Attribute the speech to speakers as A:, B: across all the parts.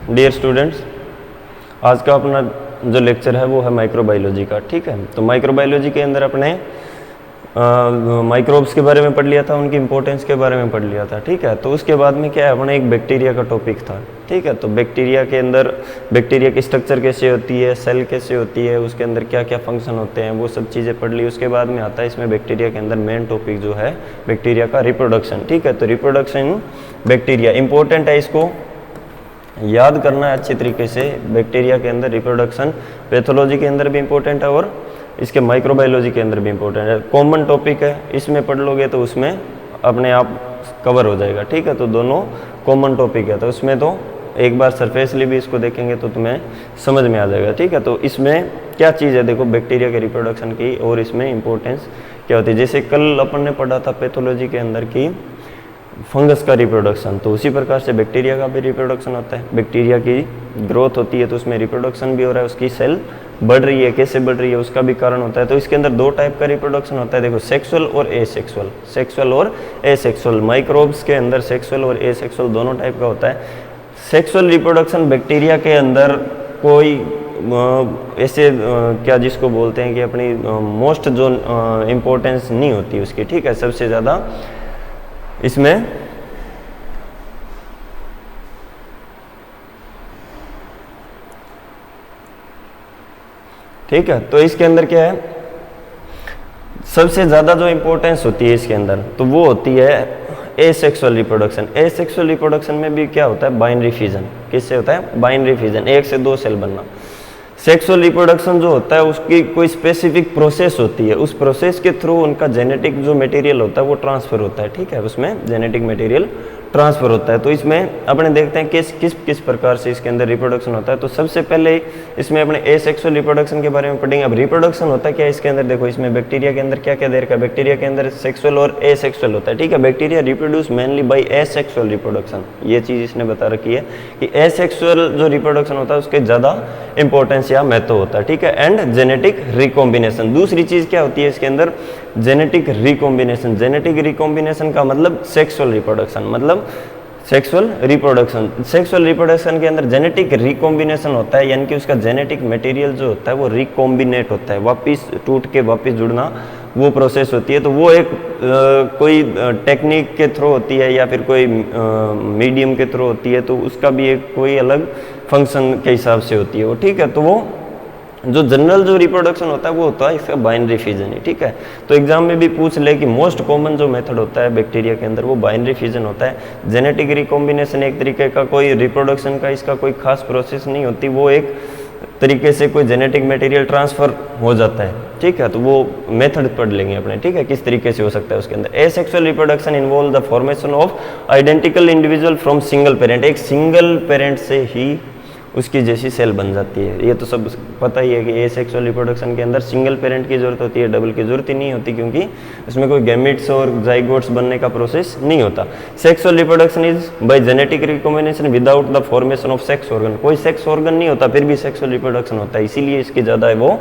A: Dear students, आज का अपना जो लेक्चर है वो है माइक्रोबायोलॉजी का। ठीक है, तो माइक्रोबायोलॉजी के अंदर अपने माइक्रोब्स के बारे में पढ़ लिया था, उनकी इंपॉर्टेंस के बारे में पढ़ लिया था। ठीक है, तो उसके बाद में क्या है, अपने एक बैक्टीरिया का टॉपिक था। ठीक है, तो बैक्टीरिया के अंदर बैक्टीरिया की स्ट्रक्चर कैसे होती है, सेल कैसे होती है, उसके अंदर क्या क्या फंक्शन होते हैं, वो सब चीज़ें पढ़ ली। उसके बाद में आता है इसमें बैक्टीरिया के अंदर मेन टॉपिक जो है बैक्टीरिया का रिप्रोडक्शन। ठीक है, तो रिप्रोडक्शन बैक्टीरिया इंपॉर्टेंट है, इसको याद करना है अच्छी तरीके से। बैक्टीरिया के अंदर रिप्रोडक्शन पैथोलॉजी के अंदर भी इंपॉर्टेंट है और इसके माइक्रोबायोलॉजी के अंदर भी इंपॉर्टेंट है। कॉमन टॉपिक है, इसमें पढ़ लोगे तो उसमें अपने आप कवर हो जाएगा। ठीक है, तो दोनों कॉमन टॉपिक है, तो उसमें तो एक बार सरफेसली भी इसको देखेंगे तो तुम्हें समझ में आ जाएगा। ठीक है, तो इसमें क्या चीज़ है, देखो बैक्टीरिया के रिप्रोडक्शन की और इसमें इंपॉर्टेंस क्या होती है। जैसे कल अपन ने पढ़ा था पैथोलॉजी के अंदर की फंगस का रिप्रोडक्शन, तो उसी प्रकार से बैक्टीरिया का भी रिप्रोडक्शन होता है। बैक्टीरिया की ग्रोथ होती है तो उसमें रिप्रोडक्शन भी हो रहा है, उसकी सेल बढ़ रही है, कैसे बढ़ रही है उसका भी कारण होता है। तो इसके अंदर दो टाइप का रिप्रोडक्शन होता है, देखो सेक्सुअल और एसेक्सुअल। सेक्सुअल और एसेक्सुअल, माइक्रोब्स के अंदर सेक्सुअल और एसेक्सुअल दोनों टाइप का होता है। सेक्सुअल रिप्रोडक्शन बैक्टीरिया के अंदर कोई ऐसे क्या जिसको बोलते हैं कि अपनी मोस्ट जो इम्पोर्टेंस नहीं होती उसकी। ठीक है, सबसे ज़्यादा इसमें ठीक है, तो इसके अंदर क्या है, सबसे ज़्यादा जो इंपॉर्टेंस होती है इसके अंदर तो वो होती है एसेक्सुअल रिप्रोडक्शन। एसेक्सुअल रिप्रोडक्शन में भी क्या होता है, बाइनरी फिजन। किससे होता है, बाइनरी फिजन, एक से दो सेल बनना। सेक्सुअल रिप्रोडक्शन जो होता है उसकी कोई स्पेसिफिक प्रोसेस होती है, उस प्रोसेस के थ्रू उनका जेनेटिक जो मटेरियल होता है वो ट्रांसफर होता है। ठीक है, उसमें जेनेटिक मटेरियल ट्रांसफर होता है। तो इसमें अपने देखते हैं किस प्रकार से इसके अंदर रिप्रोडक्शन होता है। तो सबसे पहले इसमें अपने एसेक्सुअल रिप्रोडक्शन के बारे में पढ़ेंगे। अब रिप्रोडक्शन होता है क्या इसके अंदर, देखो इसमें बैक्टीरिया के अंदर क्या क्या दे रखा है, बैक्टीरिया के अंदर सेक्सुअल और एसेक्सुअल होता है। ठीक है, bacteria reproduce mainly by asexual reproduction, ये चीज़ इसने बता रखी है कि एसेक्सुअल जो रिप्रोडक्शन होता है उसके ज़्यादा इंपॉर्टेंस या महत्व होता है। ठीक है, एंड जेनेटिक रिकॉम्बिनेशन, दूसरी चीज़ क्या होती है इसके अंदर, जेनेटिक रिकॉम्बिनेशन। जेनेटिक रिकॉम्बिनेशन का मतलब सेक्सुअल रिप्रोडक्शन, मतलब सेक्सुअल रिप्रोडक्शन। सेक्सुअल रिप्रोडक्शन के अंदर जेनेटिक रिकॉम्बिनेशन होता है, यानी कि उसका जेनेटिक मटेरियल जो होता है वो रिकॉम्बिनेट होता है, वापस टूट के वापस जुड़ना, वो प्रोसेस होती है। तो वो एक कोई टेक्निक के थ्रू होती है या फिर कोई मीडियम के थ्रू होती है, तो उसका भी एक कोई अलग फंक्शन के हिसाब से होती है वो। ठीक है, तो वो जो जनरल जो रिप्रोडक्शन होता है वो होता है इसका बाइनरी फिजन ही। ठीक है, तो एग्जाम में भी पूछ ले कि मोस्ट कॉमन जो मेथड होता है बैक्टीरिया के अंदर वो बाइनरी फिजन होता है। जेनेटिक रिकॉम्बिनेशन एक तरीके का कोई रिप्रोडक्शन का इसका कोई खास प्रोसेस नहीं होती, वो एक तरीके से कोई जेनेटिक मटेरियल ट्रांसफर हो जाता है। ठीक है, तो वो मेथड पढ़ लेंगे अपने। ठीक है, किस तरीके से हो सकता है उसके अंदर। Asexual reproduction involve the formation of identical individual from single parent, एक सिंगल पेरेंट से ही उसकी जैसी सेल बन जाती है। ये तो सब पता ही है कि एसेक्सुअल रिप्रोडक्शन के अंदर सिंगल पेरेंट की जरूरत होती है, डबल की जरूरत ही नहीं होती, क्योंकि उसमें कोई गैमेट्स और जाइगोट्स बनने का प्रोसेस नहीं होता। Sexual reproduction is by genetic recombination without the formation of sex organ, कोई सेक्स ऑर्गन नहीं होता फिर भी सेक्सुअल रिप्रोडक्शन होता है, इसीलिए इसकी ज़्यादा है वो,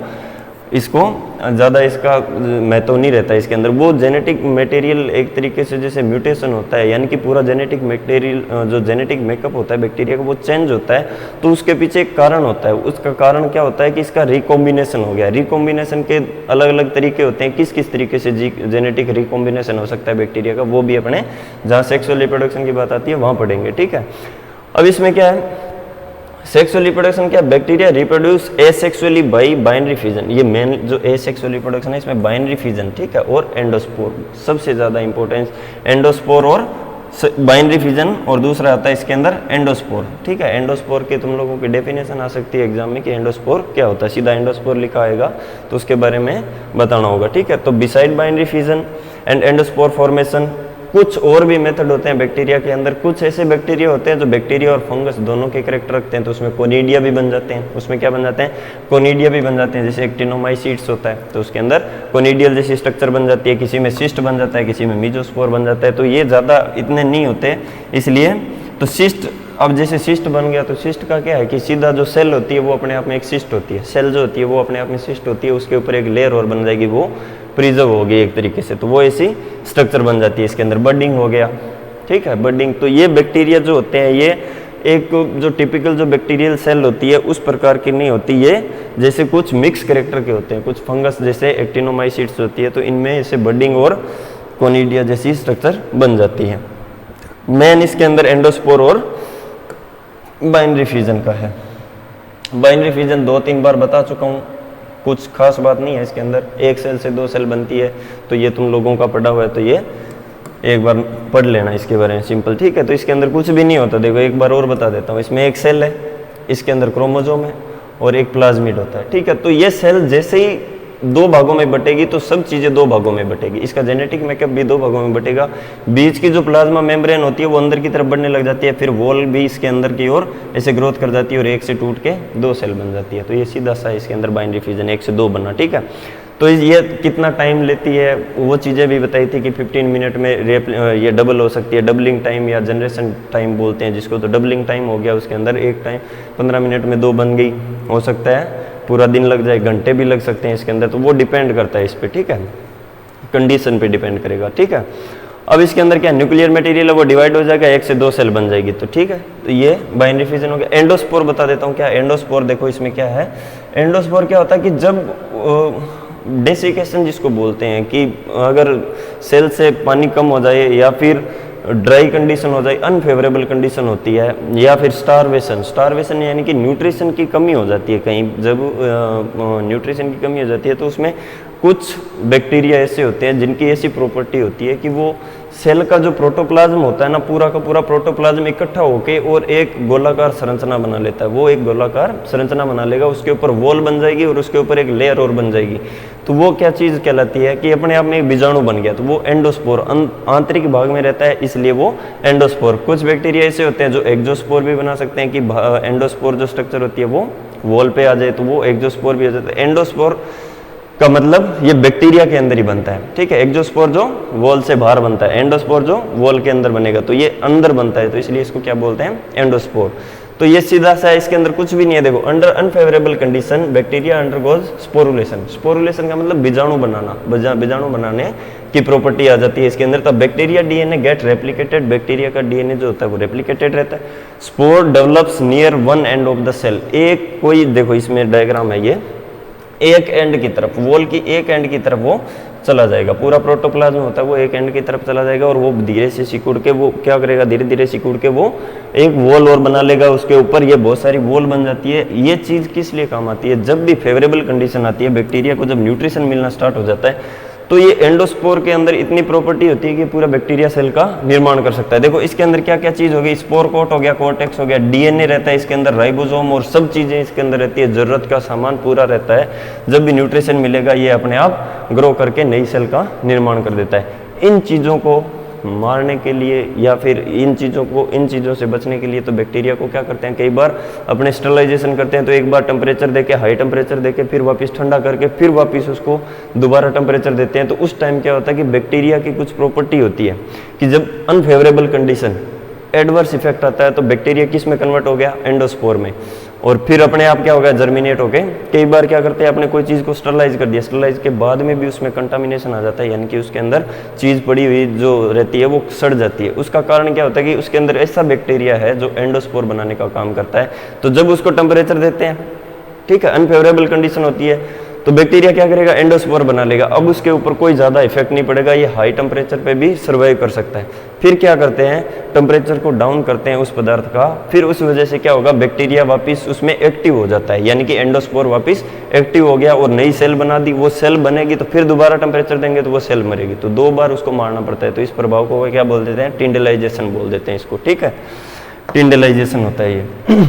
A: इसको ज़्यादा इसका महत्व नहीं रहता है इसके अंदर। वो जेनेटिक मटेरियल एक तरीके से जैसे म्यूटेशन होता है, यानी कि पूरा जेनेटिक मटेरियल जो जेनेटिक मेकअप होता है बैक्टीरिया का वो चेंज होता है, तो उसके पीछे एक कारण होता है। उसका कारण क्या होता है कि इसका रिकॉम्बिनेशन हो गया। रिकॉम्बिनेशन के अलग अलग तरीके होते हैं, किस किस तरीके से जेनेटिक रिकॉम्बिनेशन हो सकता है बैक्टीरिया का, वो भी अपने जहाँ सेक्सुअल रिप्रोडक्शन की बात आती है वहाँ पढ़ेंगे। ठीक है, अब इसमें क्या है, सेक्सुअल रिप्रोडक्शन क्या, bacteria reproduce asexually bye binary fission. ये मेन जो एसेक्सुअल रिप्रोडक्शन है इसमें बाइनरी फिजन, ठीक है, और एंडोस्पोर, सबसे ज़्यादा इंपॉर्टेंस एंडोस्पोर और बाइनरी फिजन, और दूसरा आता है इसके अंदर एंडोस्पोर। ठीक है, एंडोस्पोर के तुम लोगों की डेफिनेशन आ सकती है एग्जाम में कि एंडोस्पोर क्या होता है, सीधा एंडोस्पोर लिखा आएगा तो उसके बारे में बताना होगा। ठीक है, तो beside binary fission and endospore formation कुछ और भी मेथड होते हैं बैक्टीरिया के अंदर। कुछ ऐसे बैक्टीरिया होते हैं जो बैक्टीरिया और फंगस दोनों के कैरेक्टर रखते हैं, तो उसमें कोनिडिया भी बन जाते हैं। उसमें क्या बन जाते हैं, कोनिडिया भी बन जाते हैं। जैसे एक्टिनोमाइसीट्स होता है तो उसके अंदर कोनिडियल जैसी स्ट्रक्चर बन जाती है, किसी में सिस्ट बन जाता है, किसी में मीजोस्पोर बन जाता है। तो ये ज़्यादा इतने नहीं होते, इसलिए तो सिस्ट, अब जैसे सिस्ट बन गया तो सिस्ट का क्या है कि सीधा जो सेल होती है वो अपने आप में एक सिस्ट होती है, सेल जो होती है वो अपने आप में सिस्ट होती है, उसके ऊपर एक लेयर और बन जाएगी, वो प्रिजर्व होगी एक तरीके से, तो वो ऐसी स्ट्रक्चर बन जाती है। इसके अंदर बडिंग हो गया, ठीक है, बडिंग। तो ये बैक्टीरिया जो होते हैं ये एक जो टिपिकल जो बैक्टीरियल सेल होती है उस प्रकार की नहीं होती है, जैसे कुछ मिक्स कैरेक्टर के होते हैं, कुछ फंगस जैसे एक्टिनोमाइसीट्स होती है, तो इनमें ऐसे बडिंग और कोनिडिया जैसी स्ट्रक्चर बन जाती है। मेन इसके अंदर एंडोस्पोर और बाइनरी फ्यूजन का है। बाइनरी फ्यूजन 2-3 बार बता चुका हूँ, कुछ खास बात नहीं है इसके अंदर। एक सेल से 2 सेल बनती है, तो ये तुम लोगों का पढ़ा हुआ है, तो ये एक बार पढ़ लेना इसके बारे में, सिंपल, ठीक है। तो इसके अंदर कुछ भी नहीं होता, देखो एक बार और बता देता हूँ। इसमें एक सेल है, इसके अंदर क्रोमोसोम है और एक प्लाज्मिड होता है, ठीक है। तो ये सेल जैसे ही 2 भागों में बटेगी तो सब चीज़ें 2 भागों में बटेगी, इसका जेनेटिक मेकअप भी 2 भागों में बटेगा। बीच की जो प्लाज्मा मेम्ब्रेन होती है वो अंदर की तरफ बढ़ने लग जाती है, फिर वॉल भी इसके अंदर की ओर ऐसे ग्रोथ कर जाती है और एक से टूट के 2 सेल बन जाती है। तो ये सीधा सा इसके अंदर बाइनरी फ्यूजन 1 से 2 बनना, ठीक है। तो ये कितना टाइम लेती है वो चीज़ें भी बताई थी कि 15 मिनट में ये डबल हो सकती है, डबलिंग टाइम या जनरेशन टाइम बोलते हैं जिसको। तो डबलिंग टाइम हो गया उसके अंदर, एक टाइम 15 मिनट में 2 बन गई, हो सकता है पूरा दिन लग जाए, घंटे भी लग सकते हैं इसके अंदर, तो वो डिपेंड करता है इस पे, ठीक है, कंडीशन पे डिपेंड करेगा, ठीक है। अब इसके अंदर क्या न्यूक्लियर मटेरियल है वो डिवाइड हो जाएगा, 1 से 2 सेल बन जाएगी, तो ठीक है। तो ये बाइनरी फ्यूजन हो गया। एंडोस्पोर बता देता हूँ क्या एंडोस्पोर, देखो इसमें क्या है। एंडोस्पोर क्या होता है कि जब डेसिकेशन जिसको बोलते हैं कि अगर सेल से पानी कम हो जाए या फिर ड्राई कंडीशन हो जाए, अनफेवरेबल कंडीशन होती है, या फिर स्टारवेशन यानी कि न्यूट्रिशन की कमी हो जाती है कहीं, जब न्यूट्रिशन की कमी हो जाती है तो उसमें कुछ बैक्टीरिया ऐसे होते हैं जिनकी ऐसी प्रॉपर्टी होती है कि वो सेल का जो प्रोटोप्लाज्म होता है ना, पूरा का पूरा प्रोटोप्लाज्म इकट्ठा होके और एक गोलाकार संरचना बना लेता है। वो एक गोलाकार संरचना बना लेगा, उसके ऊपर वॉल बन जाएगी और उसके ऊपर एक लेयर और बन जाएगी। तो वो क्या चीज़ कहलाती है कि अपने आप में एक बीजाणु बन गया, तो वो एंडोस्पोर आंतरिक भाग में रहता है, इसलिए वो एंडोस्पोर। कुछ बैक्टीरिया ऐसे होते हैं जो एक्सोस्पोर भी बना सकते हैं कि एंडोस्पोर जो स्ट्रक्चर होती है वो वॉल पे आ जाए, तो वो एक्सोस्पोर भी हो जाता है। एंडोस्पोर का मतलब ये बैक्टीरिया के अंदर ही बनता है, ठीक है। एक्सोस्पोर जो वॉल से बाहर बनता है, एंडोस्पोर जो वॉल के अंदर बनेगा, तो ये अंदर बनता है, तो इसलिए इसको क्या बोलते हैं एंडोस्पोर। तो ये सीधा सा है, इसके अंदर कुछ भी नहीं है। देखो under unfavourable condition bacteria undergoes sporulation. Sporulation का मतलब बीजाणु बनाना, बीजाणु बनाने की प्रॉपर्टी आ जाती है इसके अंदर। तब bacteria DNA get replicated, bacteria का डीएनए जो होता है वो रेप्लिकेटेड रहता है। Spore develops near one end of the cell, एक कोई देखो इसमें डायग्राम है, ये एक एंड की तरफ, वॉल की एक एंड की तरफ वो चला जाएगा, पूरा प्रोटोप्लाज्म होता है वो एक एंड की तरफ चला जाएगा और वो धीरे से सिकुड़ के वो क्या करेगा, धीरे धीरे सिकुड़ के वो एक वॉल और बना लेगा, उसके ऊपर ये बहुत सारी वॉल बन जाती है। ये चीज़ किस लिए काम आती है, जब भी फेवरेबल कंडीशन आती है, बैक्टीरिया को जब न्यूट्रिशन मिलना स्टार्ट हो जाता है, तो ये एंडोस्पोर के अंदर इतनी प्रॉपर्टी होती है कि पूरा बैक्टीरिया सेल का निर्माण कर सकता है। देखो इसके अंदर क्या क्या चीज़ हो गई, स्पोर कोट हो गया, कोर्टेक्स हो गया, डीएनए रहता है इसके अंदर, राइबोसोम और सब चीज़ें इसके अंदर रहती है, ज़रूरत का सामान पूरा रहता है। जब भी न्यूट्रिशन मिलेगा ये अपने आप ग्रो करके नई सेल का निर्माण कर देता है। इन चीज़ों को मारने के लिए या फिर इन चीज़ों से बचने के लिए तो बैक्टीरिया को क्या करते हैं, कई बार अपने स्टरलाइजेशन करते हैं, तो एक बार टेम्परेचर देके, हाई टेम्परेचर देके, फिर वापस ठंडा करके, फिर वापस उसको दोबारा टेम्परेचर देते हैं। तो उस टाइम क्या होता है कि बैक्टीरिया की कुछ प्रॉपर्टी होती है कि जब अनफेवरेबल कंडीशन, एडवर्स इफेक्ट आता है, तो बैक्टीरिया किस में कन्वर्ट हो गया, एंडोस्पोर में, और फिर अपने आप क्या हो गया, जर्मिनेट हो गए। कई बार क्या करते हैं, अपने कोई चीज़ को स्टरलाइज कर दिया, स्टरलाइज के बाद में भी उसमें कंटामिनेशन आ जाता है, यानी कि उसके अंदर चीज़ पड़ी हुई जो रहती है वो सड़ जाती है। उसका कारण क्या होता है कि उसके अंदर ऐसा बैक्टीरिया है जो एंडोस्पोर बनाने का काम करता है। तो जब उसको टेम्परेचर देते हैं, ठीक है, अनफेवरेबल कंडीशन होती है, तो बैक्टीरिया क्या करेगा, एंडोस्पोर बना लेगा। अब उसके ऊपर कोई ज़्यादा इफेक्ट नहीं पड़ेगा, ये हाई टेम्परेचर पे भी सर्वाइव कर सकता है। फिर क्या करते हैं, टेम्परेचर को डाउन करते हैं उस पदार्थ का, फिर उस वजह से क्या होगा, बैक्टीरिया वापस उसमें एक्टिव हो जाता है, यानी कि एंडोस्पोर वापस एक्टिव हो गया और नई सेल बना दी। वो सेल बनेगी तो फिर दोबारा टेम्परेचर देंगे तो वो सेल मरेगी, तो 2 बार उसको मारना पड़ता है। तो इस प्रभाव को क्या बोल देते हैं, टिंडलाइजेशन बोल देते हैं इसको, ठीक है, टिंडलाइजेशन होता है ये।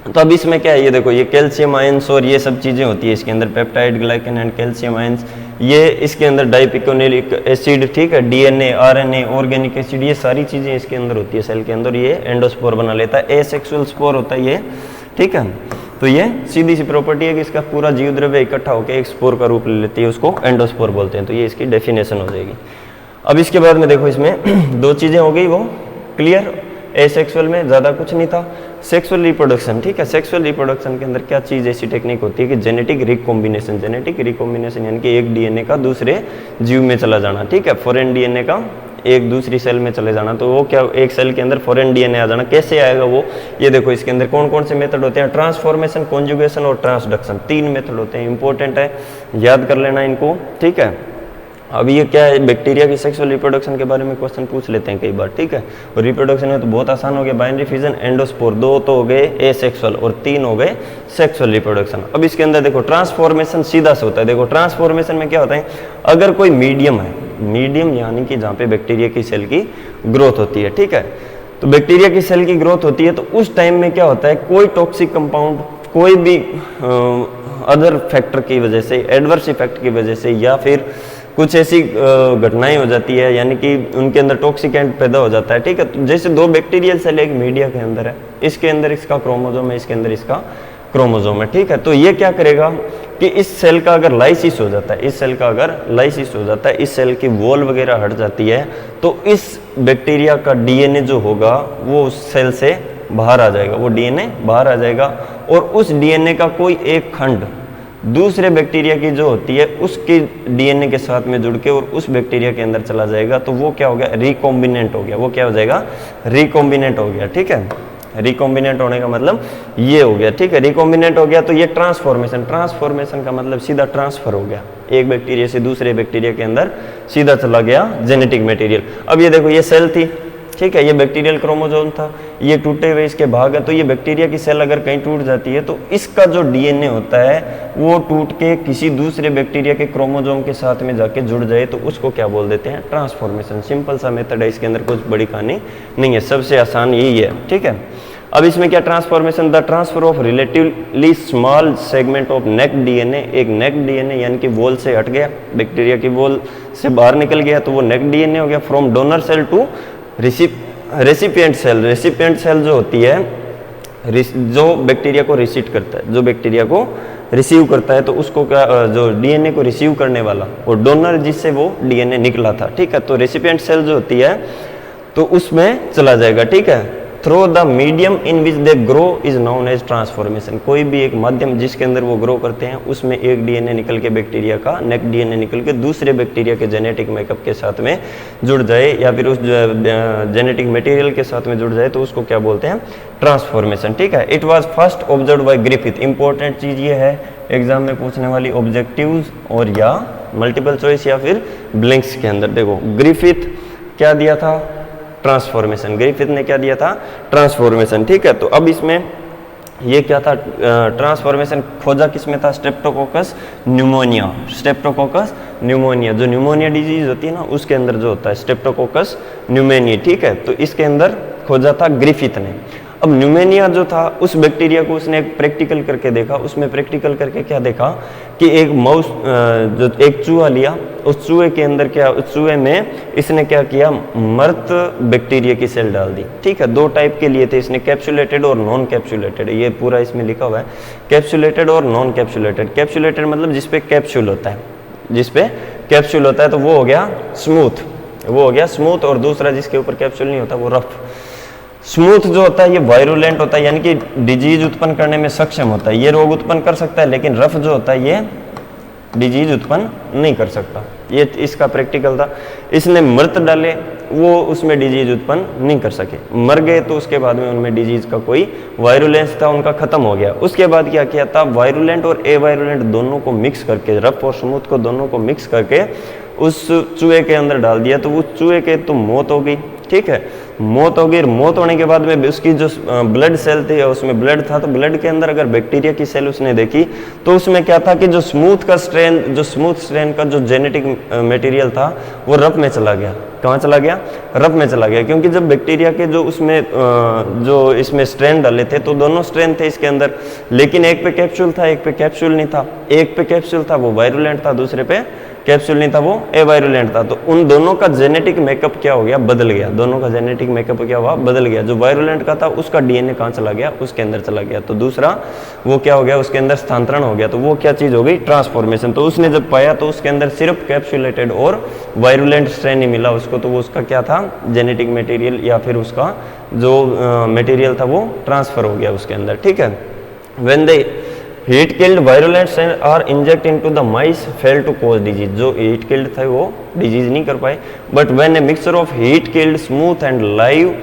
A: तो अब इसमें क्या है, ये देखो, ये कैल्शियम आयंस और ये सब चीज़ें होती है इसके अंदर, peptide, glycan and calcium ions, ये इसके अंदर डाइपिकोनिलिक एसिड, ठीक है, डीएनए, आरएनए, ऑर्गेनिक एसिड, ये सारी चीज़ें इसके अंदर होती है सेल के अंदर। ये एंडोस्पोर बना लेता है, एसेक्सुअल स्पोर होता है ये, ठीक है। तो ये सीधी सी प्रॉपर्टी है कि इसका पूरा जीव द्रव्य इकट्ठा होकर एक स्पोर का रूप ले लेती है, उसको एंडोस्पोर बोलते हैं। तो ये इसकी डेफिनेशन हो जाएगी। अब इसके बाद में देखो, इसमें 2 चीज़ें हो गई वो क्लियर। एसेक्सुअल में ज़्यादा कुछ नहीं था। सेक्सुअल रिप्रोडक्शन, ठीक है, सेक्सुअल रिप्रोडक्शन के अंदर क्या चीज़ ऐसी टेक्निक होती है कि जेनेटिक रिकॉम्बिनेशन। जेनेटिक रिकॉम्बिनेशन यानी कि एक डीएनए का दूसरे जीव में चला जाना, ठीक है, फॉरेन डीएनए का एक दूसरी सेल में चले जाना, तो वो क्या, एक सेल के अंदर फॉरेन डीएनए आ जाना। कैसे आएगा वो, ये देखो इसके अंदर कौन कौन से मेथड होते हैं, ट्रांसफॉर्मेशन, कॉन्जुगेशन और ट्रांसडक्शन, 3 मेथड होते हैं, इंपॉर्टेंट है, याद कर लेना इनको, ठीक है। अब ये क्या है, बैक्टीरिया की सेक्सुअल रिप्रोडक्शन के बारे में क्वेश्चन पूछ लेते हैं कई बार, ठीक है। और रिप्रोडक्शन में तो बहुत आसान हो गया, बाइनरी फिजन, एंडोस्पोर, 2 तो हो गए एसेक्सुअल और 3 हो गए सेक्सुअल रिप्रोडक्शन। अब इसके अंदर देखो ट्रांसफॉर्मेशन सीधा से होता है। देखो ट्रांसफॉर्मेशन में क्या होता है, अगर कोई मीडियम है, मीडियम यानी कि जहाँ पे बैक्टीरिया की सेल की ग्रोथ होती है, ठीक है, तो बैक्टीरिया की सेल की ग्रोथ होती है, तो उस टाइम में क्या होता है, कोई टॉक्सिक कंपाउंड, कोई भी अदर फैक्टर की वजह से, एडवर्स इफेक्ट की वजह से, या फिर कुछ ऐसी घटनाएं हो जाती है, यानी कि उनके अंदर टॉक्सिक एंड पैदा हो जाता है, ठीक है। तो जैसे 2 बैक्टीरियल सेल एक मीडिया के अंदर है, इसके अंदर इसका क्रोमोसोम है, इसके अंदर इसका क्रोमोसोम है, ठीक है। तो ये क्या करेगा कि इस सेल का अगर लाइसिस हो जाता है, इस सेल का अगर लाइसिस हो जाता है, इस सेल की वॉल वगैरह हट जाती है, तो इस बैक्टीरिया का डीएनए जो होगा वो उस सेल से बाहर आ जाएगा, वो डीएनए बाहर आ जाएगा, और उस डीएनए का कोई एक खंड दूसरे बैक्टीरिया की जो होती है उसके डीएनए के साथ में जुड़ के और उस बैक्टीरिया के अंदर चला जाएगा, तो वो क्या हो गया, रिकॉम्बिनेंट हो गया, वो क्या हो जाएगा, रिकॉम्बिनेंट हो गया, ठीक है। रिकॉम्बिनेंट होने का मतलब ये हो गया, ठीक है, रिकॉम्बिनेंट हो गया, तो ये ट्रांसफॉर्मेशन, ट्रांसफॉर्मेशन का मतलब सीधा ट्रांसफर हो गया, एक बैक्टीरिया से दूसरे बैक्टीरिया के अंदर सीधा चला गया जेनेटिक मटेरियल। अब ये देखो, ये सेल थी, ठीक है, ये बैक्टीरियल क्रोमोसोम था, ये टूटे हुए इसके भाग है, तो ये बैक्टीरिया की सेल अगर कहीं टूट जाती है, तो इसका जो डीएनए होता है वो टूट के किसी दूसरे बैक्टीरिया के क्रोमोसोम के साथ में जाके जुड़ जाए, तो उसको क्या बोल देते हैं, ट्रांसफॉर्मेशन। सिंपल सा मेथड है, इसके अंदर कुछ बड़ी कहानी नहीं है, सबसे आसान यही है, ठीक है। अब इसमें क्या transformation, the transfer of relatively small segment of neck DNA, एक नेक डीएनए यानी कि वॉल से हट गया, बैक्टीरिया की वॉल से बाहर निकल गया, तो वो नेक डीएनए हो गया, from donor cell to recipient cell. Recipient cell जो होती है, जो बैक्टीरिया को रिसीव करता है, जो बैक्टीरिया को रिसीव करता है, तो उसको क्या, जो डीएनए को रिसीव करने वाला, और डोनर जिससे वो डीएनए निकला था, ठीक है। तो रेसिपिएंट सेल जो होती है तो उसमें चला जाएगा, ठीक है। Through the medium in which they grow is known as transformation. कोई भी एक माध्यम जिसके अंदर वो ग्रो करते हैं, उसमें एक डीएनए निकल के बैक्टीरिया का, नेक डीएनए निकल के दूसरे बैक्टीरिया के जेनेटिक मेकअप के साथ में जुड़ जाए, या फिर उस जेनेटिक मटेरियल के साथ में जुड़ जाए, तो उसको क्या बोलते हैं, ट्रांसफॉर्मेशन, ठीक है। It was first observed bye Griffith. Important चीज ये है, एग्जाम में पूछने वाली ऑब्जेक्टिव्स और या मल्टीपल चॉइस या फिर ब्लैंक्स के अंदर, देखो ग्रिफिथ क्या दिया था, ट्रांसफॉर्मेशन। ग्रिफिथ ने क्या दिया था, ट्रांसफॉर्मेशन, ठीक है। तो अब इसमें ये क्या था, ट्रांसफॉर्मेशन खोजा किसमें था, स्ट्रेप्टोकोकस न्यूमोनिया। स्ट्रेप्टोकोकस न्यूमोनिया, जो न्यूमोनिया डिजीज होती है ना, उसके अंदर जो होता है स्ट्रेप्टोकोकस न्यूमोनिया, ठीक है। तो इसके अंदर खोजा था ग्रिफिथ ने। अब न्यूमोनिया जो था, उस बैक्टीरिया को उसने एक प्रैक्टिकल करके देखा। उसमें प्रैक्टिकल करके क्या देखा कि एक माउस, जो एक चूहा लिया, उस चूहे के अंदर क्या, उस चूहे में इसने क्या किया, मृत बैक्टीरिया की सेल डाल दी, ठीक है। 2 टाइप के लिए थे इसने, कैप्सुलेटेड और नॉन कैप्सुलेटेड, ये पूरा इसमें लिखा हुआ है, कैप्सुलेटेड और नॉन कैप्सुलेटेड। कैप्सुलेटेड मतलब जिसपे कैप्सूल होता है, जिसपे कैप्सूल होता है, तो वो हो गया स्मूथ, वो हो गया स्मूथ, और दूसरा जिसके ऊपर कैप्सूल नहीं होता वो रफ। स्मूथ जो होता है ये वायरुलेंट होता है, यानी कि डिजीज उत्पन्न करने में सक्षम होता है, ये रोग उत्पन्न कर सकता है, लेकिन रफ जो होता है ये डिजीज उत्पन्न नहीं कर सकता। ये इसका प्रैक्टिकल था। इसने मृत डाले, वो उसमें डिजीज उत्पन्न नहीं कर सके, मर गए, तो उसके बाद में उनमें डिजीज का कोई वायरुलेंस था उनका खत्म हो गया। उसके बाद क्या किया था, वायरुलेंट और ए वायरुलेंट दोनों को मिक्स करके, रफ और स्मूथ को दोनों को मिक्स करके उस चूहे के अंदर डाल दिया, तो उस चूहे के तो मौत हो गई, ठीक है। मौत हो गई, मौत होने के बाद में उसकी जो ब्लड सेल थी, उसमें ब्लड था, तो ब्लड के अंदर अगर बैक्टीरिया की सेल उसने देखी, तो उसमें क्या था कि जो स्मूथ स्ट्रेन का जो जेनेटिक मटेरियल था वो रफ में चला गया। कहाँ चला गया, रफ में चला गया, क्योंकि जब बैक्टीरिया के जो उसमें जो इसमें स्ट्रेन डाले थे, तो दोनों स्ट्रेन थे इसके अंदर, लेकिन एक पे कैप्सूल था, एक पे कैप्सूल नहीं था। एक पे कैप्सूल था वो वायरुलेंट था, दूसरे पे कैप्सूल नहीं था, वो एवायरुलेंट था। तो उन दोनों का जेनेटिक मेकअप क्या हो गया, बदल गया। दोनों का जेनेटिक मेकअप क्या हुआ, बदल गया। जो वायरुलेंट का था उसका डीएनए कहाँ चला गया, उसके अंदर चला गया, तो दूसरा वो क्या हो गया, उसके अंदर स्थानांतरण हो गया। तो वो क्या चीज हो गई, ट्रांसफॉर्मेशन। तो उसने जब पाया तो उसके अंदर सिर्फ कैप्सुलेटेड और वायरुलेंट स्ट्रेन ही मिला उसको, तो वो उसका क्या था, जेनेटिक मटेरियल या फिर उसका जो मटेरियल था वो ट्रांसफर हो गया उसके अंदर, ठीक है। When they heat killed virulent strain are inject into the mice fail to cause disease. जो हीट किल्ड थे वो डिजीज नहीं कर पाए, but when a mixture of heat killed smooth and live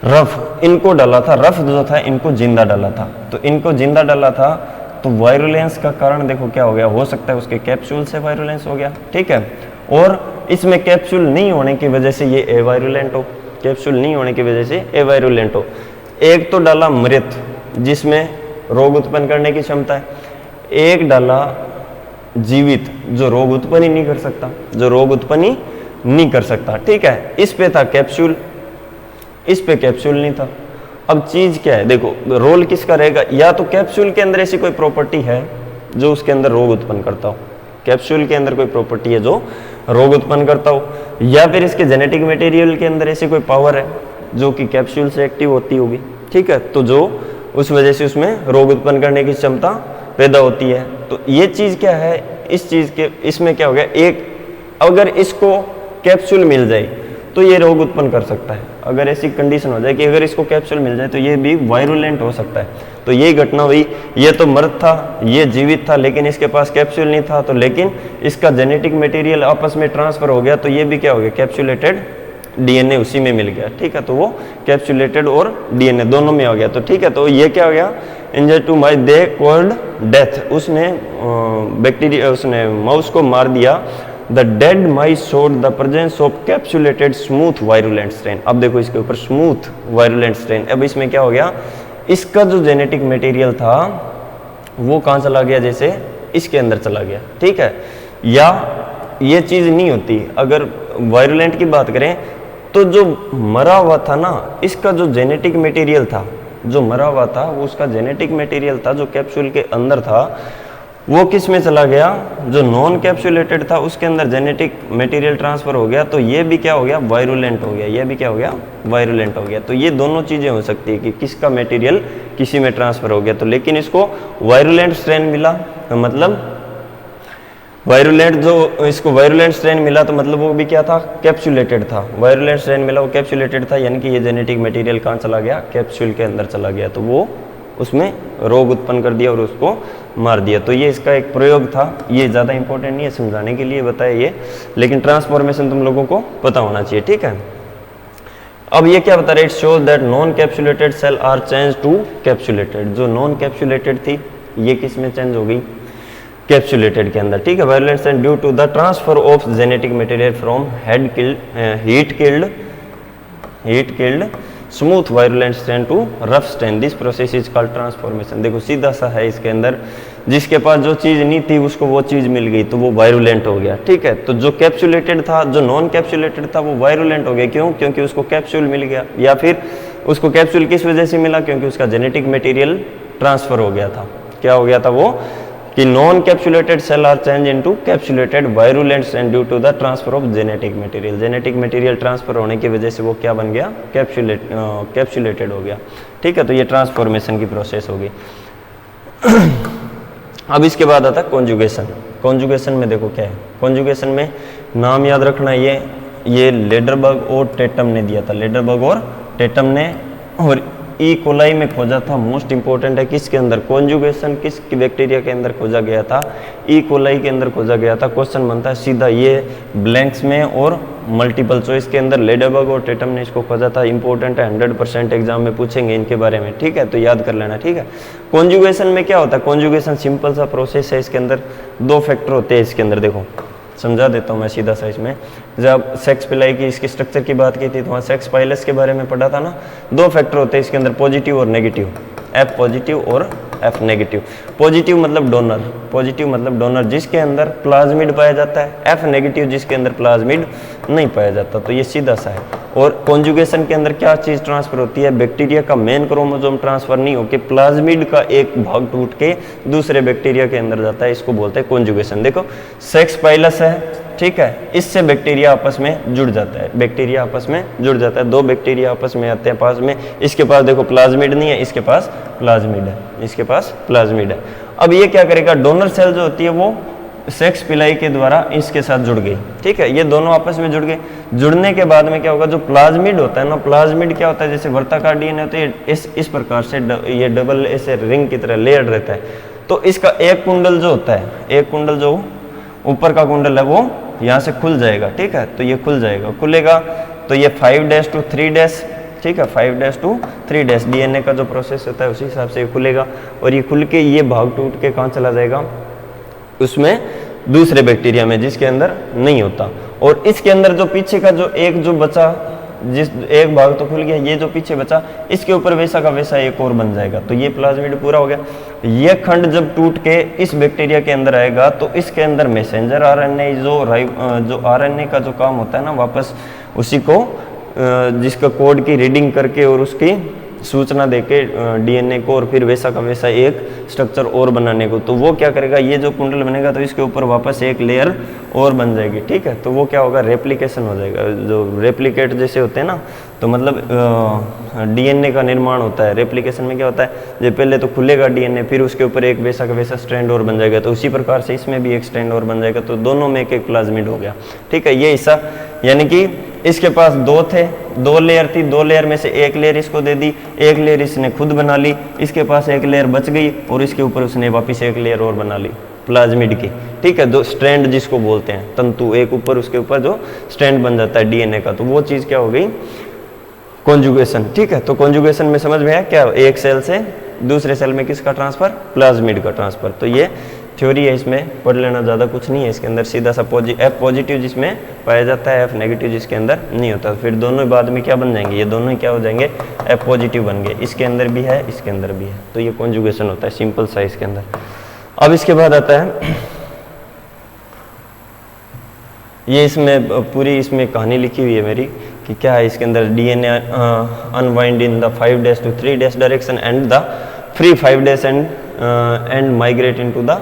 A: rough, इनको डाला था, रफ जो था इनको जिंदा डाला था, तो इनको जिंदा डाला था तो वायरुलेंस का कारण देखो क्या हो गया, हो सकता है उसके कैप्सूल से वायरुलेंस हो गया, ठीक है। और इसमें कैप्सूल नहीं होने की वजह से ये एवायरुलेंट हो, कैप्सूल नहीं होने की वजह से एवायरुलेंट हो। एक तो डाला मृत जिसमें रोग उत्पन्न करने की क्षमता है, एक डाला जीवित जो रोग उत्पन्न ही नहीं कर सकता, जो रोग उत्पन्न ही नहीं कर सकता, ठीक है। इस पे था कैप्सूल, इस पे कैप्सूल नहीं था। अब चीज क्या है देखो, रोल किसका रहेगा, या तो कैप्सूल के अंदर ऐसी कोई प्रॉपर्टी है जो उसके अंदर रोग उत्पन्न करता हो, कैप्सूल के अंदर कोई प्रॉपर्टी है जो रोग उत्पन्न करता हो, या फिर इसके जेनेटिक मटेरियल के अंदर ऐसी कोई पावर है जो कि कैप्सूल से एक्टिव होती होगी, ठीक है, तो जो उस वजह से उसमें रोग उत्पन्न करने की क्षमता पैदा होती है। तो ये चीज क्या है, इस चीज के इसमें क्या हो गया, एक अगर इसको कैप्सूल मिल जाए तो ये रोग उत्पन्न कर सकता है। अगर ऐसी कंडीशन हो जाए कि अगर इसको कैप्सूल मिल जाए तो ये भी वायरुलेंट हो सकता है। तो यही घटना हुई, ये तो मृत था, ये जीवित था, लेकिन इसके पास कैप्सूल नहीं था, तो लेकिन इसका जेनेटिक मटेरियल आपस में ट्रांसफर हो गया, तो ये भी क्या हो गया, कैप्सूलेटेड डीएनए उसी में मिल गया, ठीक है। तो वो कैप्सूलेटेड और डीएनए दोनों में हो गया, तो ठीक है। तो ये क्या हो गया, injure to mice they called death, उसने बैक्टीरिया, उसने माउस को मार दिया। The dead mice showed the presence of capsulated smooth virulent strain. अब देखो इसके ऊपर स्मूथ वायरुलेंट स्ट्रेन, अब इसमें क्या हो गया, इसका जो जेनेटिक मटेरियल था वो कहाँ चला गया, जैसे इसके अंदर चला गया, ठीक है। या ये चीज नहीं होती, अगर वायरुलेंट की बात करें तो जो मरा हुआ था ना, इसका जो जेनेटिक मटेरियल था, जो मरा हुआ था वो उसका जेनेटिक मटेरियल था जो कैप्सूल के अंदर था, वो किस में चला गया, जो नॉन कैप्सूलेटेड था उसके अंदर जेनेटिक मटेरियल ट्रांसफर हो गया, तो ये भी क्या हो गया, वायरुलेंट हो गया, ये भी क्या हो गया, वायरुलेंट हो गया। तो ये दोनों चीजें हो सकती है कि किसका मटेरियल किसी में ट्रांसफर हो गया, तो लेकिन इसको वायरुलेंट स्ट्रेन मिला, तो मतलब वायरुलेंट, जो इसको वायरुलेंट स्ट्रेन मिला तो मतलब वो भी क्या था, कैप्सूलेटेड था। वायरुलेंट स्ट्रेन मिला वो कैप्सूलेटेड था, यानी कि ये जेनेटिक मटेरियल कहाँ चला गया, कैप्सूल के अंदर चला गया, तो वो उसमें रोग उत्पन्न कर दिया और उसको मार दिया। तो ये इसका एक प्रयोग था, ये ज़्यादा इंपॉर्टेंट नहीं है, समझाने के लिए बताया ये, लेकिन ट्रांसफॉर्मेशन तुम लोगों को पता होना चाहिए, ठीक है। अब ये क्या बता रहे, it shows that non capsulated cell are change to capsulated. जो नॉन कैप्सूलेटेड थी ये किस में चेंज हो गई, कैप्सूलेटेड के अंदर, ठीक है। Virulent strain due to the transfer of genetic material from heat killed smooth virulent strain to rough strain, this process is called transformation. देखो सीधा सा है इसके अंदर, जिसके पास जो चीज नहीं थी उसको वो चीज मिल गई तो वो वायरुलेंट हो गया, ठीक है। तो जो कैप्सूलेटेड था, जो नॉन कैप्सूलेटेड था वो वायरुलेंट हो गया, क्यों, क्योंकि उसको कैप्सूल मिल गया, या फिर उसको कैप्सूल किस वजह से मिला, क्योंकि उसका जेनेटिक मटेरियल ट्रांसफर हो गया था। क्या हो गया था वो, कि non capsulated cell are change into capsulated virulent strain due to the transfer of genetic material. Genetic material transfer होने की वजह से वो क्या बन गया, कैप्सूलेटेड हो गया, ठीक है। तो ये ट्रांसफॉर्मेशन की प्रोसेस होगी। अब इसके बाद आता है कॉन्जुगेशन। कॉन्जुगेशन में देखो क्या है, कॉन्जुगेशन में नाम याद रखना, ये लेडरबर्ग और टेटम ने दिया था, लेडरबर्ग और टेटम ने, और ई कोलाई में खोजा था। मोस्ट इंपॉर्टेंट है किसके अंदर, कॉन्जुगेशन किस बैक्टीरिया के अंदर खोजा गया था, ई कोलाई के अंदर खोजा गया था। क्वेश्चन बनता है सीधा ये ब्लैंक्स में और मल्टीपल चॉइस के अंदर, लेडरबर्ग और टेटम ने इसको खोजा था। इंपॉर्टेंट है, 100% एग्जाम में पूछेंगे इनके बारे में, ठीक है, तो याद कर लेना, ठीक है। कॉन्जुगेशन में क्या होता है, कॉन्जुगेशन सिंपल सा प्रोसेस है, इसके अंदर 2 फैक्टर होते हैं। इसके अंदर देखो समझा देता हूँ मैं सीधा सा इसमें, जब सेक्स पिलाई की इसकी स्ट्रक्चर की बात की थी तो वहाँ सेक्स पाइलस के बारे में पढ़ा था ना। 2 फैक्टर होते हैं इसके अंदर, पॉजिटिव और नेगेटिव, एफ पॉजिटिव और एफ नेगेटिव। पॉजिटिव मतलब डोनर, पॉजिटिव मतलब डोनर जिसके अंदर प्लाज्मिड पाया जाता है, एफ नेगेटिव जिसके अंदर प्लाज्मिड नहीं पाया जाता। तो ये सीधा सा है। और कॉन्जुगेशन के अंदर क्या चीज ट्रांसफर होती है, बैक्टीरिया का मेन क्रोमोसोम ट्रांसफर नहीं होकर प्लाज्मिड का एक भाग टूट के दूसरे बैक्टीरिया के अंदर जाता है, इसको बोलते हैं कॉन्जुगेशन। देखो सेक्स पाइलस है, ठीक है, इससे बैक्टीरिया आपस में जुड़ जाता है, बैक्टीरिया आपस में जुड़ जाता है, 2 बैक्टीरिया आपस में आते हैं पास में। इसके पास देखो प्लाज्मिड नहीं है, इसके पास प्लाज्मिड है, इसके पास प्लाज्मिड है। अब ये क्या करेगा, डोनर सेल जो होती है वो सेक्स पिलाई के द्वारा इसके साथ जुड़ गई, ठीक है, ये दोनों आपस में जुड़ गए। जुड़ने के बाद में क्या होगा, जो प्लाज्मिड होता है ना, प्लाज्मिड क्या होता है, जैसे वर्ताकार डीएनए होता है, इस प्रकार से ये डबल ऐसे रिंग की तरह लेयर्ड रहता है। तो इसका एक कुंडल जो होता है, एक कुंडल जो ऊपर का कुंडल है वो यहाँ से खुल जाएगा, ठीक है। तो ये खुल जाएगा, खुलेगा तो ये 5' to 3', ठीक है, 5' to 3', डीएनए का जो प्रोसेस होता है उसी हिसाब से ये खुलेगा, और ये खुल के ये भाग टूट के कहाँ चला जाएगा, उसमें दूसरे बैक्टीरिया में जिसके अंदर नहीं होता। और इसके अंदर जो पीछे का जो एक जो बचा, जिस एक भाग तो खुल गया, ये जो पीछे बचा इसके ऊपर वैसा का वैसा एक और बन जाएगा, तो ये प्लाज्मिड पूरा हो गया। ये खंड जब टूट के इस बैक्टीरिया के अंदर आएगा तो इसके अंदर मैसेंजर आरएनए जो आरएनए का जो काम होता है ना, वापस उसी को जिसका कोड की रीडिंग करके और उसकी सूचना देके डीएनए को, और फिर वैसा का वैसा एक स्ट्रक्चर और बनाने को, तो वो क्या करेगा, ये जो कुंडल बनेगा तो इसके ऊपर वापस एक लेयर और बन जाएगी, ठीक है। तो वो क्या होगा, रेप्लिकेशन हो जाएगा। जो रेप्लिकेट जैसे होते हैं ना, तो मतलब डीएनए का निर्माण होता है। रेप्लिकेशन में क्या होता है, जो पहले तो खुलेगा डीएनए, फिर उसके ऊपर एक वैसा का वैसा स्ट्रैंड और बन जाएगा, तो उसी प्रकार से इसमें भी एक स्ट्रैंड और बन जाएगा, तो दोनों में एक एक प्लाज्मिड हो गया, ठीक है। ये हिस्सा यानी कि इसके पास दो थे, दो लेयर थी, दो लेयर में से एक लेयर इसको दे दी, एक लेयर इसने खुद बना ली, इसके पास एक लेयर बच गई और इसके ऊपर उसने वापस एक लेयर और बना ली प्लाज्मिड की, ठीक है। दो स्ट्रैंड जिसको बोलते हैं, तंतु, एक ऊपर उसके ऊपर जो स्ट्रैंड बन जाता है डीएनए का, तो वो चीज़ क्या हो गई, कॉन्जुगेशन, ठीक है। तो कॉन्जुगेशन में समझ में आया क्या, एक सेल से दूसरे सेल में किसका ट्रांसफर, प्लाज्मिड का ट्रांसफर। तो ये थ्योरी है, इसमें पढ़ लेना, ज़्यादा कुछ नहीं है इसके अंदर, सीधा सा एफ पॉजिटिव जिसमें पाया जाता है, एफ नेगेटिव जिसके अंदर नहीं होता। फिर दोनों बाद में क्या बन जाएंगे, ये दोनों ही क्या हो जाएंगे, एफ पॉजिटिव बन गए, इसके अंदर भी है, इसके अंदर भी है। तो ये कॉन्जुगेशन होता है सिंपल सा इसके अंदर। अब इसके बाद आता है ये, इसमें पूरी इसमें कहानी लिखी हुई है मेरी कि क्या है इसके अंदर, DNA unwind in the 5' to 3' direction and the free 5' end migrate into the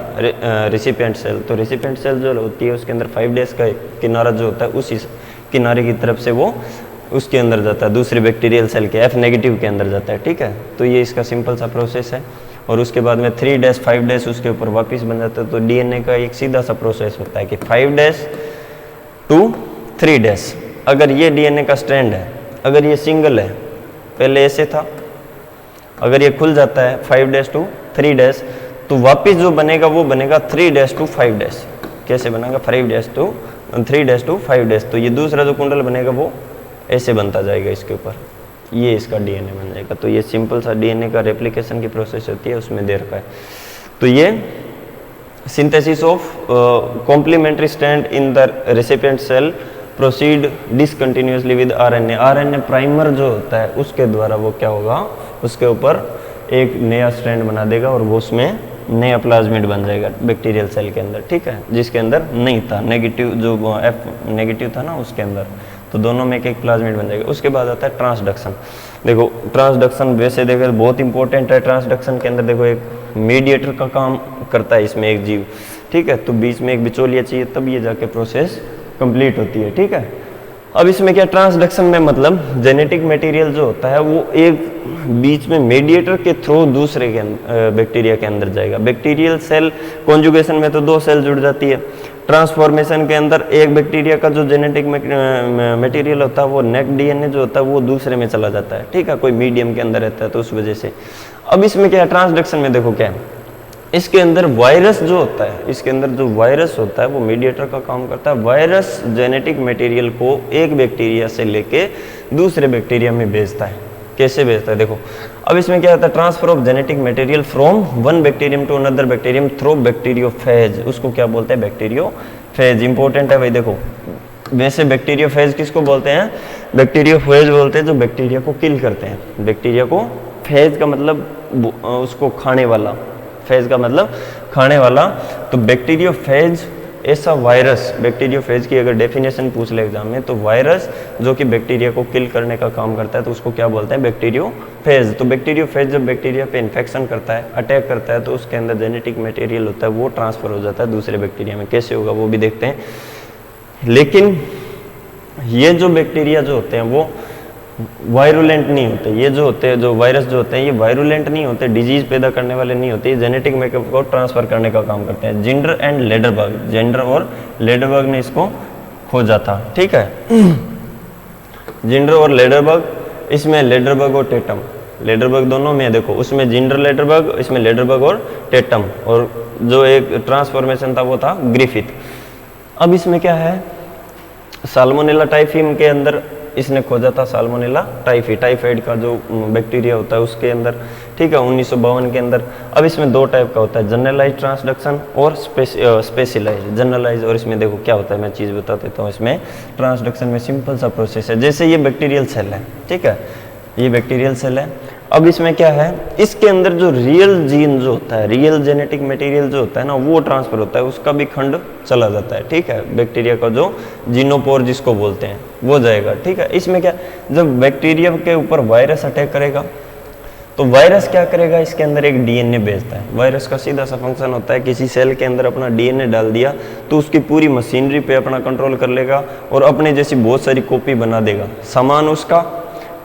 A: recipient cell. तो रेसिपिएंट सेल जो होती है उसके अंदर 5' का किनारा जो होता है उसी किनारे की तरफ से वो उसके अंदर जाता है, दूसरे बैक्टीरियल सेल के एफ नेगेटिव के अंदर जाता है, ठीक है। तो ये इसका सिंपल सा प्रोसेस है। और उसके बाद में 3' 5' उसके ऊपर वापस बन जाता है। तो डीएनए का एक सीधा सा प्रोसेस होता है कि 5' to 3'। अगर ये डीएनए का स्ट्रैंड है, अगर ये सिंगल है, पहले ऐसे था, अगर ये खुल जाता है 5' to 3', तो वापस जो बनेगा वो बनेगा 3' to 5'। कैसे बनेगा, 5' to 3' to 5'। तो ये दूसरा जो कुंडल बनेगा वो ऐसे बनता जाएगा इसके ऊपर, ये इसका डीएनए बन जाएगा। तो ये सिंपल सा डीएनए का रेप्लिकेशन की प्रोसेस होती है, उसमें दे रखा है। तो ये synthesis of complementary strand in the recipient cell proceed discontinuously with RNA. RNA primer जो होता है उसके द्वारा वो क्या होगा, उसके ऊपर एक नया स्ट्रैंड बना देगा और वो उसमें नया प्लाज्मिड बन जाएगा बैक्टीरियल सेल के अंदर, ठीक है, जिसके अंदर नहीं था नेगेटिव, जो एफ नेगेटिव था ना उसके अंदर। तो दोनों में एक एक प्लाज्मिड बन जाएगा। उसके बाद आता है ट्रांसडक्शन। देखो ट्रांसडक्शन वैसे देखो बहुत इंपॉर्टेंट है। ट्रांसडक्शन के अंदर देखो एक मीडिएटर का काम करता है इसमें एक जीव, ठीक है। तो बीच में एक बिचौलिया चाहिए तब ये जाके प्रोसेस कंप्लीट होती है, ठीक है। अब इसमें क्या, ट्रांसडक्शन में मतलब जेनेटिक मटेरियल जो होता है वो एक बीच में मीडिएटर के थ्रू दूसरे के बैक्टीरिया के अंदर जाएगा। बैक्टीरियल सेल कॉन्जुगेशन में तो दो सेल जुड़ जाती है, ट्रांसफॉर्मेशन के अंदर एक बैक्टीरिया का जो जेनेटिक मटेरियल होता है वो नेक डीएनए जो होता है वो दूसरे में चला जाता है, ठीक है, कोई मीडियम के अंदर रहता है तो उस वजह से। अब इसमें क्या है, ट्रांसडक्शन में देखो क्या है, इसके अंदर वायरस जो होता है, इसके अंदर जो वायरस होता है वो मीडिएटर का काम करता है। वायरस जेनेटिक मटेरियल को एक बैक्टीरिया से लेके दूसरे बैक्टीरिया में भेजता है। कैसे भेजता है देखो, अब इसमें क्या होता है, transfer of genetic material from one bacterium to another bacterium through bacteriophage. उसको क्या बोलते हैं, बैक्टीरियोफेज। इंपॉर्टेंट है भाई। देखो वैसे बैक्टीरियोफेज किसको बोलते हैं, बैक्टीरियोफेज बोलते हैं जो बैक्टीरिया को किल करते हैं। बैक्टीरिया को, फेज का मतलब उसको खाने वाला, फेज का मतलब खाने वाला। तो बैक्टीरियोफेज ऐसा वायरस, बैक्टीरियोफेज की अगर डेफिनेशन पूछ ले एग्जाम में तो वायरस जो कि बैक्टीरिया को किल करने का काम करता है तो उसको क्या बोलते हैं, बैक्टीरियोफेज। तो बैक्टीरियोफेज जब बैक्टीरिया पे इन्फेक्शन करता है, अटैक करता है, तो उसके अंदर जेनेटिक मटेरियल होता है वो ट्रांसफर हो जाता है दूसरे बैक्टीरिया में। कैसे होगा वो भी देखते हैं। लेकिन ये जो बैक्टीरिया जो होते हैं वो वायरुलेंट नहीं होते। ये जो होते हैं, जो वायरस जो होते हैं, ये वायरुलेंट नहीं होते, डिजीज पैदा करने वाले नहीं होते। ये जेनेटिक मेकअप को ट्रांसफर करने का काम करते हैं। जिंडर एंड लेडरबर्ग, जेंडर और लेडरबर्ग ने इसको खोजा था, ठीक है। जिंडर और लेडरबर्ग, इसमें लेडरबर्ग और टेटम, लेडरबर्ग दोनों में है, देखो उसमें जिंडर लेडरबर्ग, इसमें लेडरबर्ग और टेटम, और जो एक ट्रांसफॉर्मेशन था वो था ग्रिफिथ। अब इसमें क्या है, साल्मोनेला टाइफियम के अंदर इसने खोजा था साल्मोनेला टाइफी, टाइफाइड का जो बैक्टीरिया होता है उसके अंदर, ठीक है, 1952 के अंदर। अब इसमें दो टाइप का होता है, जनरलाइज ट्रांसडक्शन और स्पेशलाइज। जनरलाइज, और इसमें देखो क्या होता है, मैं चीज़ बता देता हूँ। इसमें ट्रांसडक्शन में सिंपल सा प्रोसेस है, जैसे ये बैक्टीरियल सेल है, ठीक है, ये बैक्टीरियल सेल है। अब इसमें क्या है, इसके अंदर जो रियल जीन जो होता है, रियल जेनेटिक मटेरियल जो होता है ना, वो ट्रांसफर होता है, उसका भी खंड चला जाता है, ठीक है। बैक्टीरिया का जो जीनोपोर जिसको बोलते हैं वो जाएगा, ठीक है। इसमें क्या, जब बैक्टीरिया के ऊपर वायरस अटैक करेगा तो वायरस क्या करेगा, इसके अंदर एक डीएनए भेजता है। वायरस का सीधा सा फंक्शन होता है, किसी सेल के अंदर अपना डीएनए डाल दिया तो उसकी पूरी मशीनरी पे अपना कंट्रोल कर लेगा और अपने जैसी बहुत सारी कॉपी बना देगा। सामान उसका,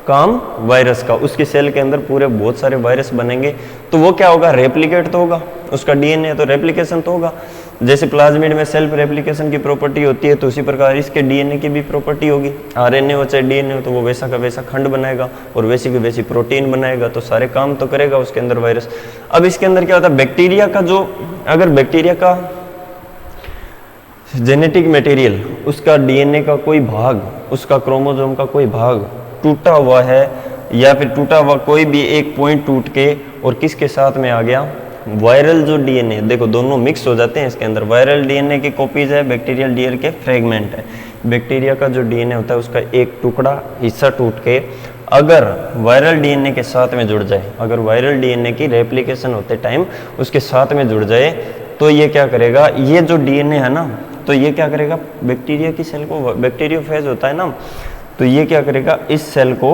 A: काम वायरस का, उसके सेल के अंदर पूरे बहुत सारे वायरस बनेंगे, तो वो क्या होगा, रेप्लिकेट तो होगा, उसका डीएनए तो रेप्लिकेशन तो होगा। जैसे प्लाज्मिड में सेल्फ रेप्लिकेशन की प्रॉपर्टी होती है, तो उसी प्रकार इसके डीएनए की भी प्रॉपर्टी होगी। आरएनए हो चाहे डीएनए हो, तो वो वैसा का वैसा खंड बनाएगा और वैसी की वैसी प्रोटीन बनाएगा, तो सारे काम तो करेगा उसके अंदर वायरस। अब इसके अंदर क्या होता है, बैक्टीरिया का जो, अगर बैक्टीरिया का जेनेटिक मटेरियल, उसका डीएनए का कोई भाग, उसका क्रोमोसोम का कोई भाग टूटा हुआ है, या फिर टूटा हुआ कोई भी एक पॉइंट टूट के और किसके साथ में आ गया, वायरल जो डीएनए, देखो दोनों मिक्स हो जाते हैं इसके अंदर। वायरल डीएनए की कॉपीज है, बैक्टीरियल डीएनए के फ्रेगमेंट है। बैक्टीरिया का जो डीएनए होता है उसका एक टुकड़ा हिस्सा टूट के अगर वायरल डीएनए के साथ में जुड़ जाए, अगर वायरल डीएनए की रेप्लिकेशन होते टाइम उसके साथ में जुड़ जाए, तो ये क्या करेगा, ये जो डीएनए है ना, तो ये क्या करेगा, बैक्टीरिया की सेल को, बैक्टीरियोफेज होता है ना, तो ये क्या करेगा, इस सेल को,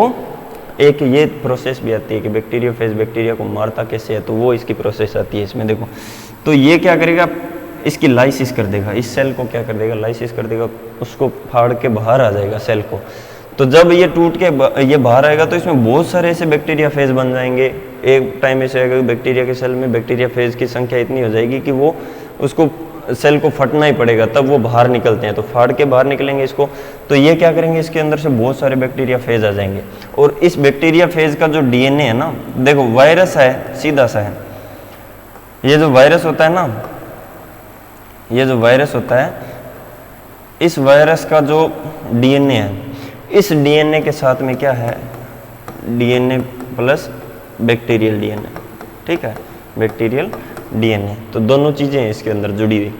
A: एक ये प्रोसेस भी आती है कि बैक्टीरियोफेज बैक्टीरिया को मारता कैसे है, तो वो इसकी प्रोसेस आती है इसमें, देखो। तो ये क्या करेगा, इसकी लाइसिस कर देगा, इस सेल को क्या कर देगा, लाइसिस कर देगा, उसको फाड़ के बाहर आ जाएगा सेल को। तो जब ये टूट के ये बाहर आएगा तो इसमें बहुत सारे ऐसे बैक्टीरिया फेज बन जाएंगे। एक टाइम ऐसे आएगा बैक्टीरिया के सेल में बैक्टीरिया फेज की संख्या इतनी हो जाएगी कि वो उसको सेल को फटना ही पड़ेगा, तब वो बाहर निकलते हैं। तो फाड़ के बाहर निकलेंगे इसको, तो ये क्या करेंगे, इसके अंदर से बहुत सारे बैक्टीरिया फेज आ जाएंगे। और इस बैक्टीरिया फेज का जो डीएनए है ना, देखो वायरस है, सीधा सा है, ये जो वायरस होता है ना, ये जो वायरस होता है, इस वायरस का जो डीएनए है, इस डीएनए के साथ में क्या है, डीएनए प्लस बैक्टीरियल डीएनए, ठीक है, बैक्टीरियल डीएनए, तो दोनों चीज़ें हैं इसके अंदर जुड़ी हुई।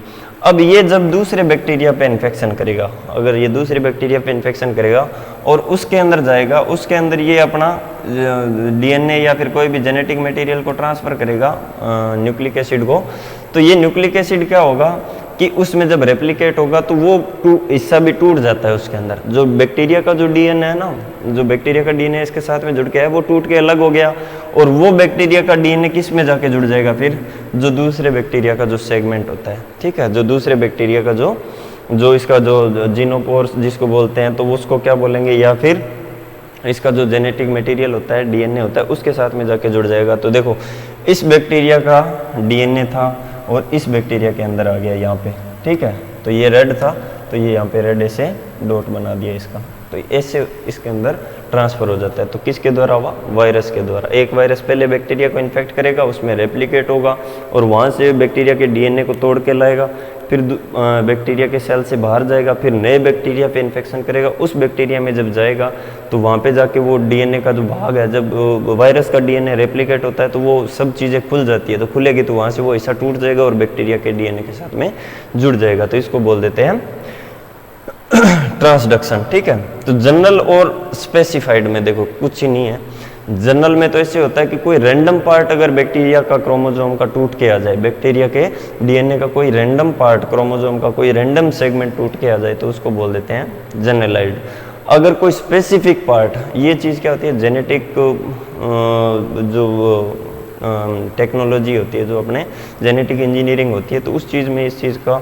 A: अब ये जब दूसरे बैक्टीरिया पे इन्फेक्शन करेगा, अगर ये दूसरे बैक्टीरिया पे इन्फेक्शन करेगा और उसके अंदर जाएगा, उसके अंदर ये अपना डीएनए या फिर कोई भी जेनेटिक मटेरियल को ट्रांसफ़र करेगा, न्यूक्लिक एसिड को, तो ये न्यूक्लिक एसिड क्या होगा कि उसमें जब रेप्लिकेट होगा तो वो हिस्सा भी टूट जाता है उसके अंदर। जो बैक्टीरिया का जो डीएनए है ना, जो बैक्टीरिया का डीएनए इसके साथ में जुड़ के है, वो टूट के अलग हो गया, और वो बैक्टीरिया का डीएनए किस में जाके जुड़ जाएगा, फिर जो दूसरे बैक्टीरिया का जो सेगमेंट होता है, ठीक है, जो दूसरे बैक्टीरिया का जो इसका जो जीनोपोर जिसको बोलते हैं, तो उसको क्या बोलेंगे, या फिर इसका जो जेनेटिक मटेरियल होता है, डीएनए होता है, उसके साथ में जाके जुड़ जाएगा। तो देखो इस बैक्टीरिया का डीएनए था और इस बैक्टीरिया के अंदर आ गया यहाँ पे, ठीक है, तो ये रेड था, तो ये यहाँ पे रेड ऐसे डॉट बना दिया इसका, तो ऐसे इसके अंदर ट्रांसफ़र हो जाता है। तो किसके द्वारा हुआ, वायरस के द्वारा। एक वायरस पहले बैक्टीरिया को इन्फेक्ट करेगा, उसमें रेप्लिकेट होगा और वहाँ से बैक्टीरिया के डीएनए को तोड़ के लाएगा, फिर बैक्टीरिया के सेल से बाहर जाएगा, फिर नए बैक्टीरिया पे इन्फेक्शन करेगा, उस बैक्टीरिया में जब जाएगा तो वहाँ पे जाके वो डीएनए का जो भाग है, जब वायरस का डीएनए रेप्लिकेट होता है तो वो सब चीज़ें खुल जाती है, तो खुलेगी तो वहाँ से वो ऐसा टूट जाएगा और बैक्टीरिया के डीएनए के साथ में जुड़ जाएगा, तो इसको बोल देते हैं ट्रांसडक्शन, ठीक है। तो जनरल और स्पेसिफाइड में देखो कुछ ही नहीं है। जनरल में तो ऐसे होता है कि कोई रैंडम पार्ट अगर बैक्टीरिया का क्रोमोसोम का टूट के आ जाए, बैक्टीरिया के डीएनए का कोई रैंडम पार्ट, क्रोमोसोम का कोई रैंडम सेगमेंट टूट के आ जाए, तो उसको बोल देते हैं जनरलाइज्ड। अगर कोई स्पेसिफिक पार्ट, ये चीज़ क्या होती है, जेनेटिक जो टेक्नोलॉजी होती है, जो अपने जेनेटिक इंजीनियरिंग होती है, तो उस चीज़ में इस चीज़ का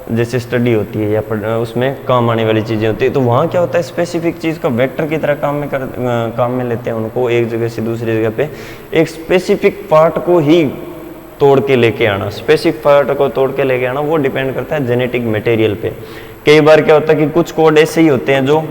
A: जैसे स्टडी होती है या उसमें काम आने वाली चीज़ें होती है, तो वहाँ क्या होता है, स्पेसिफिक चीज़ का वेक्टर की तरह काम में लेते हैं उनको, एक जगह से दूसरी जगह पे एक स्पेसिफिक पार्ट को ही तोड़ के लेके आना, स्पेसिफिक पार्ट को तोड़ के लेके आना, वो डिपेंड करता है जेनेटिक मटेरियल पे। कई बार क्या होता है कि कुछ कोड ऐसे ही होते हैं जो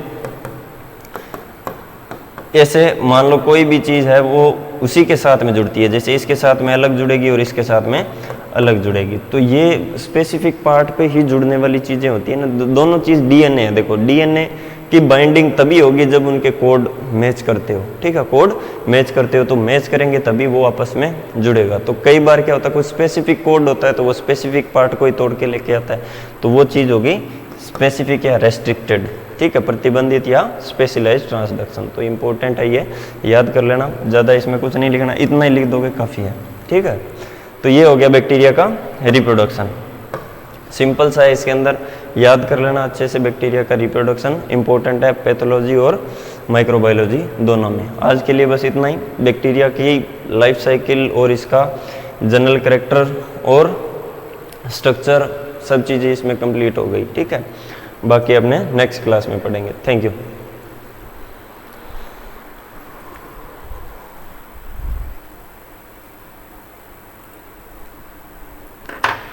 A: ऐसे, मान लो कोई भी चीज़ है वो उसी के साथ में जुड़ती है, जैसे इसके साथ में अलग जुड़ेगी और इसके साथ में अलग जुड़ेगी। तो ये स्पेसिफिक पार्ट पे ही जुड़ने वाली चीज़ें होती है ना। दोनों चीज़ डीएनए है। देखो डीएनए की बाइंडिंग तभी होगी जब उनके कोड मैच करते हो, ठीक है, कोड मैच करते हो तो मैच करेंगे तभी वो आपस में जुड़ेगा। तो कई बार क्या होता है, कोई स्पेसिफिक कोड होता है तो वो स्पेसिफिक पार्ट को ही तोड़ के लेके आता है, तो वो चीज़ होगी स्पेसिफिक या रेस्ट्रिक्टेड, ठीक है, प्रतिबंधित या स्पेशलाइज्ड ट्रांसडक्शन। तो इम्पोर्टेंट है, ये याद कर लेना, ज़्यादा इसमें कुछ नहीं लिखना, इतना ही लिख दोगे काफ़ी है, ठीक है। तो ये हो गया बैक्टीरिया का रिप्रोडक्शन, सिंपल सा है, इसके अंदर याद कर लेना अच्छे से। बैक्टीरिया का रिप्रोडक्शन इंपॉर्टेंट है पैथोलॉजी और माइक्रोबायोलॉजी दोनों में। आज के लिए बस इतना ही। बैक्टीरिया की लाइफ साइकिल और इसका जनरल कैरेक्टर और स्ट्रक्चर सब चीज़ें इसमें कंप्लीट हो गई, ठीक है। बाकी अपने नेक्स्ट क्लास में पढ़ेंगे। Thank you.